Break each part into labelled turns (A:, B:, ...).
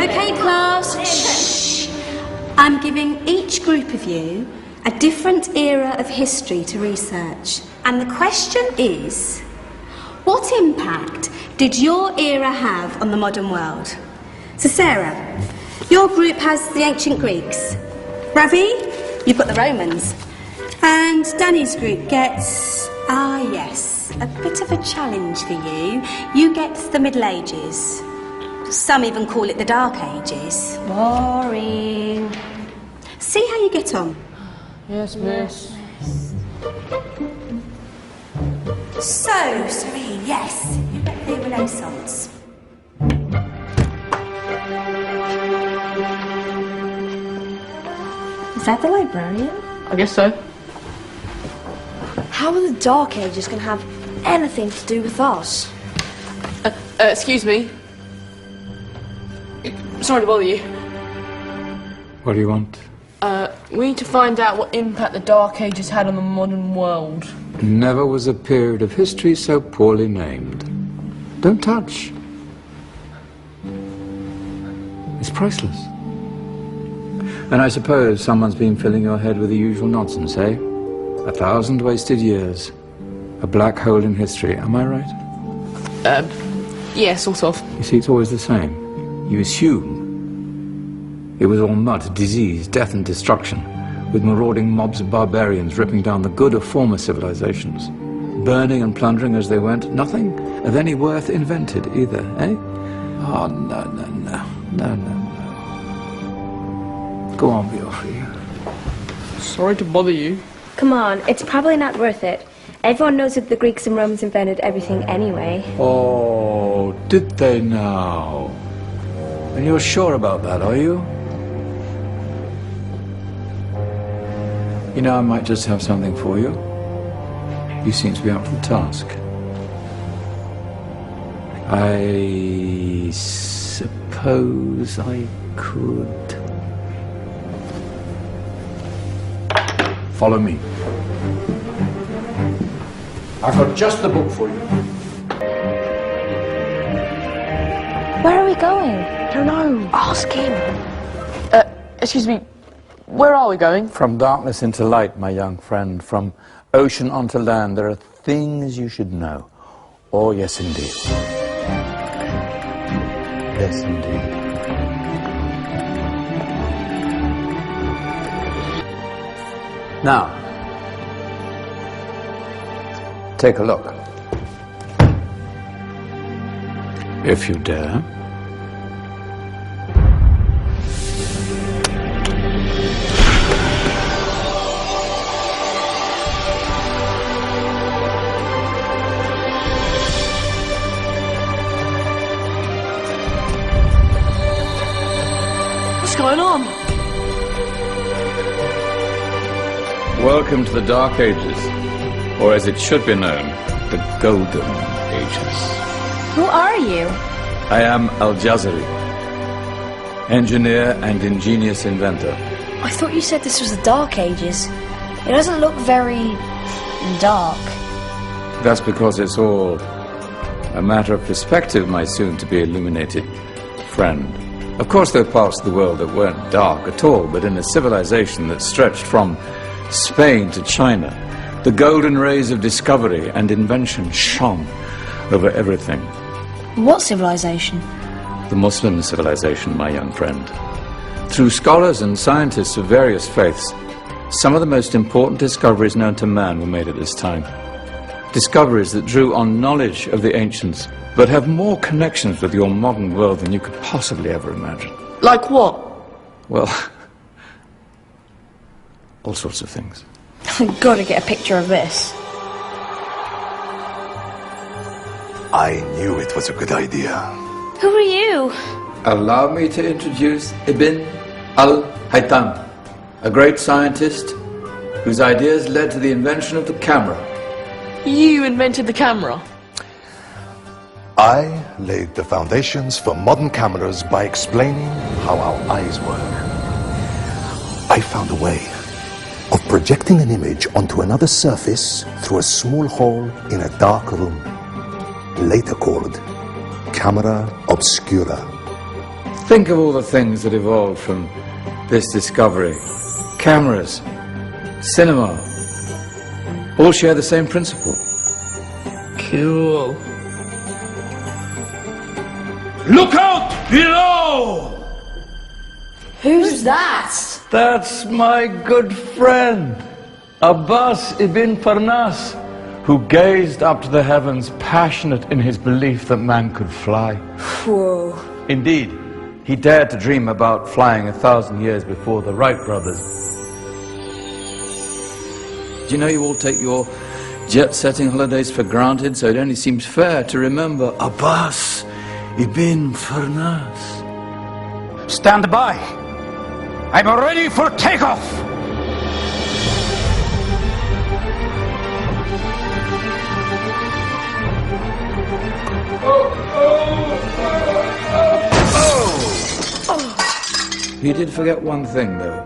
A: Okay, class. Shh. I'm giving each group of you a different era of history to research. And the question is, what impact did your era have on the modern world? So Sarah, your group has the ancient Greeks. Ravi, you've got the Romans. And Danny's group gets, yes, a bit of a challenge for you. You get the Middle Ages. Some even call it the Dark Ages.
B: Boring.
A: See how you get on.
C: Yes, miss.
A: So, Serene, yes, you get the Renaissance.
B: Is that the librarian?
C: I guess so.
B: How are the Dark Ages going to have anything to do with us?
C: Excuse me. Sorry to bother you.
D: What do you want?
C: We need to find out what impact the Dark Ages had on the modern world.
D: Never was a period of history so poorly named. Don't touch. It's priceless. And I suppose someone's been filling your head with the usual nonsense, eh? 1,000 wasted years. A black hole in history, am I right?
C: Yeah, sort of.
D: You see, it's always the same. You assume it was all mud, disease, death and destruction, with marauding mobs of barbarians ripping down the good of former civilizations, burning and plundering as they went. Nothing of any worth invented either, eh? Oh, no. Go on, be off you.
C: Sorry to bother you.
B: Come on, it's probably not worth it. Everyone knows that the Greeks and Romans invented everything anyway.
D: Oh, did they now? And you're sure about that, are you? You know, I might just have something for you. You seem to be up for the task. I suppose I could. Follow me. I've got just the book for you.
B: Where are we going?
C: I don't know.
B: Ask him.
C: Excuse me. Where are we going?
D: From darkness into light, my young friend. From ocean onto land. There are things you should know. Oh, yes, indeed. Yes, indeed. Now, take a look. If you dare.
C: What's going on?
D: Welcome to the Dark Ages, or as it should be known, the Golden Ages.
B: Who are you?
D: I am Al-Jazari, engineer and ingenious inventor.
B: I thought you said this was the Dark Ages. It doesn't look very dark.
D: That's because it's all a matter of perspective, my soon-to-be illuminated friend. Of course, there are parts of the world that weren't dark at all, but in a civilization that stretched from Spain to China, the golden rays of discovery and invention shone over everything.
B: What civilization?
D: The Muslim civilization, my young friend. Through scholars and scientists of various faiths, some of the most important discoveries known to man were made at this time. Discoveries that drew on knowledge of the ancients, but have more connections with your modern world than you could possibly ever imagine.
C: Like what?
D: Well, all sorts of things.
B: I've got to get a picture of this.
E: I knew it was a good idea.
B: Who are you?
D: Allow me to introduce Ibn al-Haytham, a great scientist whose ideas led to the invention of the camera.
C: You invented the camera?
E: I laid the foundations for modern cameras by explaining how our eyes work. I found a way of projecting an image onto another surface through a small hole in a dark room, later called camera obscura.
D: Think of all the things that evolved from this discovery. Cameras, cinema, all share the same principle.
C: Cool.
F: Look out below!
C: Who's that?
F: That's my good friend, Abbas ibn Farnas, who gazed up to the heavens, passionate in his belief that man could fly.
A: Whoa.
D: Indeed, he dared to dream about flying 1,000 years before the Wright brothers. Do you know you all take your jet-setting holidays for granted, so it only seems fair to remember Abbas ibn Farnas.
F: Stand by. I'm ready for takeoff.
D: You did forget one thing, though.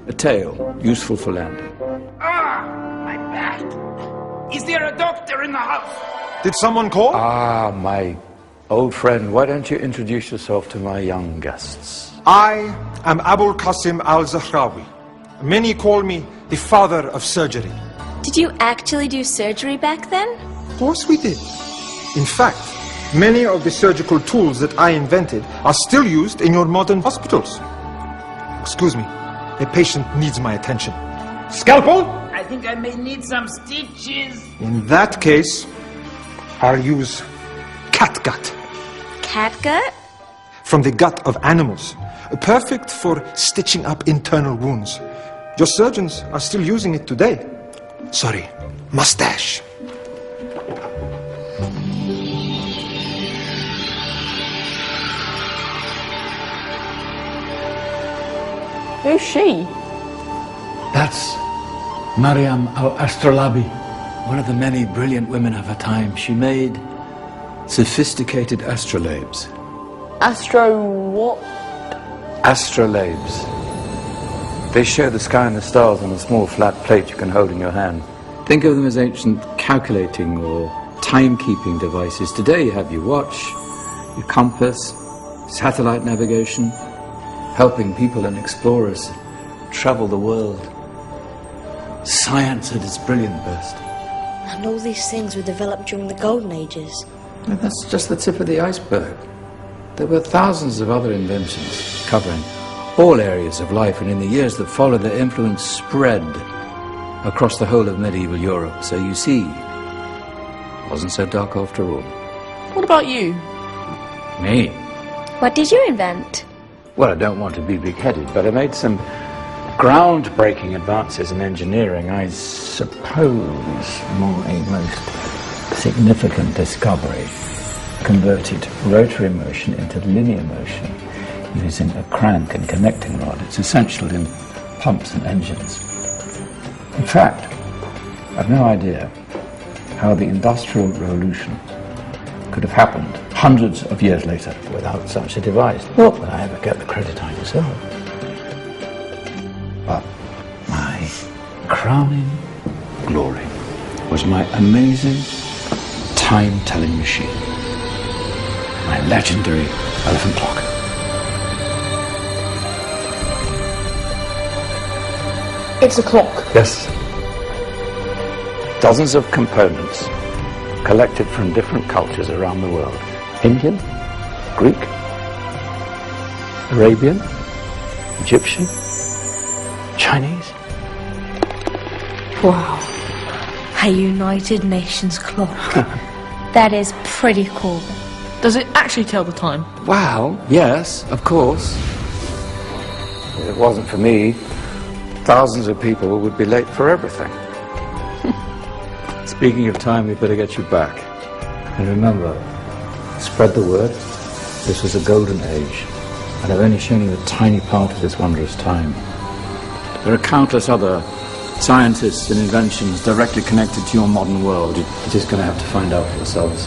D: A tail, useful for landing.
F: My back. Is there a doctor in the house?
E: Did someone call?
D: Ah, my old friend, why don't you introduce yourself to my young guests?
G: I am Abul Qasim al-Zahrawi. Many call me the father of surgery.
B: Did you actually do surgery back then?
G: Of course we did. In fact, many of the surgical tools that I invented are still used in your modern hospitals. Excuse me, a patient needs my attention. Scalpel?
F: I think I may need some stitches.
G: In that case, I'll use catgut.
B: Catgut?
G: From the gut of animals. Perfect for stitching up internal wounds. Your surgeons are still using it today. Sorry, mustache.
C: Who's she?
D: That's Maryam al-Astrolabi, one of the many brilliant women of her time. She made sophisticated astrolabes.
C: Astro what?
D: Astrolabes. They show the sky and the stars on a small flat plate you can hold in your hand. Think of them as ancient calculating or timekeeping devices. Today you have your watch, your compass, satellite navigation, helping people and explorers travel the world. Science at its brilliant best.
H: And all these things were developed during the Golden Ages.
D: And that's just the tip of the iceberg. There were thousands of other inventions covering all areas of life, and in the years that followed, their influence spread across the whole of medieval Europe. So you see, it wasn't so dark after all.
C: What about you?
D: Me?
B: What did you invent?
D: Well, I don't want to be big-headed, but I made some groundbreaking advances in engineering. I suppose my most significant discovery converted rotary motion into linear motion using a crank and connecting rod. It's essential in pumps and engines. In fact, I've no idea how the Industrial Revolution could have happened hundreds of years later without such a device. Not that I ever get the credit I deserve. But my crowning glory was my amazing time-telling machine, my legendary elephant clock.
C: It's a clock.
D: Yes. Dozens of components collected from different cultures around the world. Indian, Greek, Arabian, Egyptian, Chinese.
H: Wow. A United Nations clock.
B: That is pretty cool.
C: Does it actually tell the time?
D: Well, yes, of course. If it wasn't for me, thousands of people would be late for everything. Speaking of time, we better get you back. And remember, spread the word. This was a golden age, and I've only shown you a tiny part of this wondrous time. There are countless other scientists and inventions directly connected to your modern world. You're just going to have to find out for yourselves.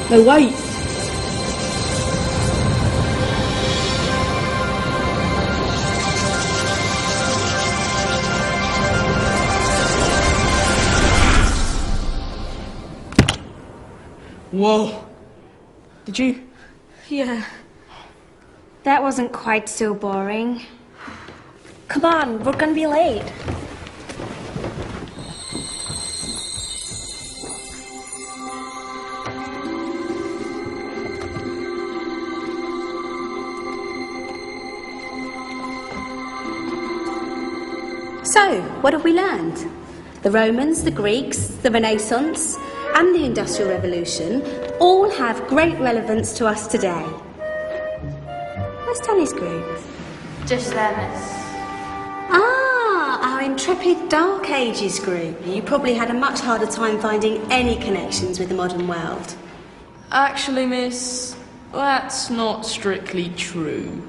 C: No, wait. Whoa. Did you?
A: Yeah. That wasn't quite so boring.
B: Come on, we're gonna be late.
A: So, what have we learned? The Romans, the Greeks, the Renaissance, and the Industrial Revolution all have great relevance to us today. Where's Danny's group?
I: Just there, miss.
A: Ah, our intrepid Dark Ages group. You probably had a much harder time finding any connections with the modern world.
C: Actually, miss, that's not strictly true.